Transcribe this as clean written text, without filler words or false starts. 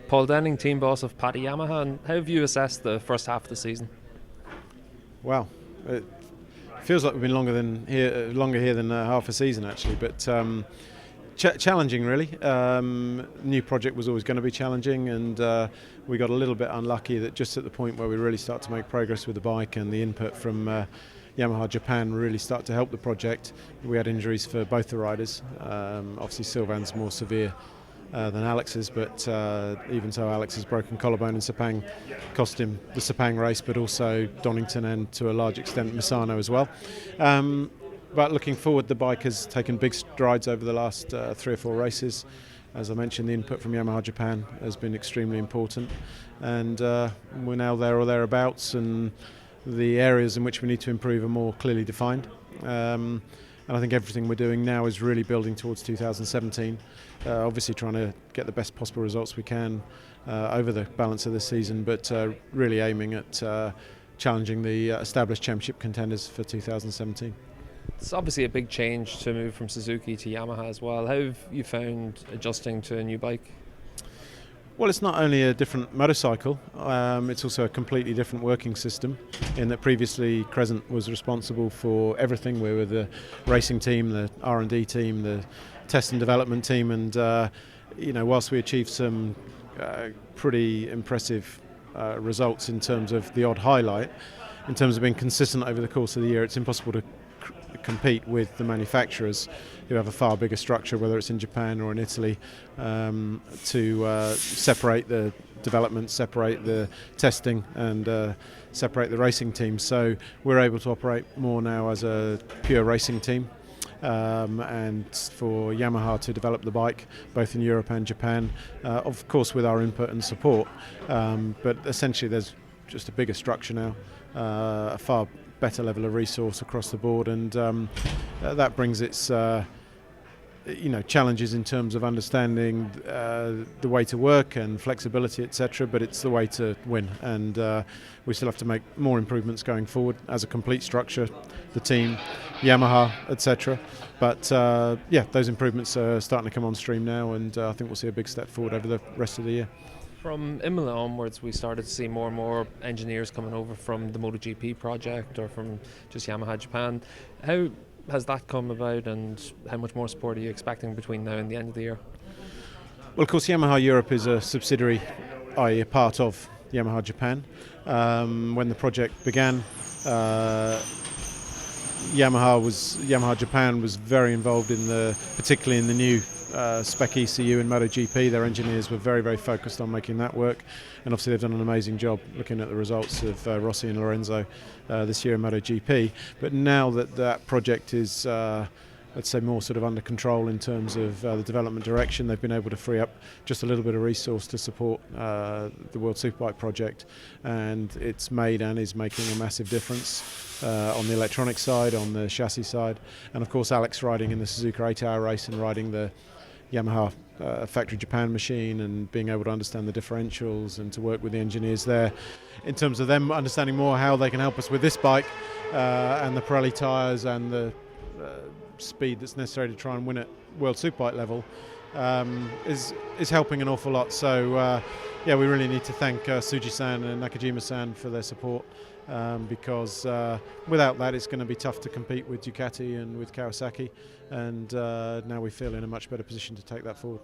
Paul Denning, team boss of Paddy Yamaha, and how have you assessed the first half of the season? Well, it feels like we've been longer here than half a season actually, but challenging really. New project was always going to be challenging, and we got a little bit unlucky that just at the point where we really start to make progress with the bike and the input from Yamaha Japan really start to help the project, we had injuries for both the riders. Obviously Sylvan's more severe than Alex's, but even so Alex's broken collarbone in Sepang cost him the Sepang race, but also Donington and to a large extent Misano as well. But looking forward, the bike has taken big strides over the last 3 or 4 races. As I mentioned, the input from Yamaha Japan has been extremely important, and we're now there or thereabouts, and the areas in which we need to improve are more clearly defined. And I think everything we're doing now is really building towards 2017. Obviously trying to get the best possible results we can over the balance of this season, but really aiming at challenging the established championship contenders for 2017. It's obviously a big change to move from Suzuki to Yamaha as well. How have you found adjusting to a new bike? Well, it's not only a different motorcycle, it's also a completely different working system, in that previously Crescent was responsible for everything. We were the racing team, the R&D team, the test and development team, and whilst we achieved some pretty impressive results in terms of the odd highlight, in terms of being consistent over the course of the year, it's impossible to compete with the manufacturers who have a far bigger structure, whether it's in Japan or in Italy, to separate the development, separate the testing, and separate the racing team. So we're able to operate more now as a pure racing team, and for Yamaha to develop the bike both in Europe and Japan, of course with our input and support, but essentially there's just a bigger structure now, a far better level of resource across the board, and that brings its challenges in terms of understanding the way to work and flexibility, etc. But it's the way to win, and we still have to make more improvements going forward as a complete structure, the team, Yamaha, etc. But those improvements are starting to come on stream now, and I think we'll see a big step forward over the rest of the year. From Imola onwards, we started to see more and more engineers coming over from the MotoGP project or from just Yamaha Japan. How has that come about, and how much more support are you expecting between now and the end of the year? Well, of course, Yamaha Europe is a subsidiary, i.e. a part of Yamaha Japan. When the project began, Yamaha Japan was very involved particularly in the new Spec ECU in MotoGP. Their engineers were very, very focused on making that work, and obviously they've done an amazing job looking at the results of Rossi and Lorenzo this year in MotoGP. But now that project is let's say more sort of under control in terms of the development direction, they've been able to free up just a little bit of resource to support the World Superbike project, and it's made and is making a massive difference on the electronic side, on the chassis side, and of course Alex riding in the Suzuka 8-hour race and riding the Yamaha factory Japan machine, and being able to understand the differentials and to work with the engineers there in terms of them understanding more how they can help us with this bike and the Pirelli tyres and the speed that's necessary to try and win at World Superbike level, is helping an awful lot. So we really need to thank Suji-san and Nakajima-san for their support, because without that it's going to be tough to compete with Ducati and with Kawasaki, and now we feel in a much better position to take that forward.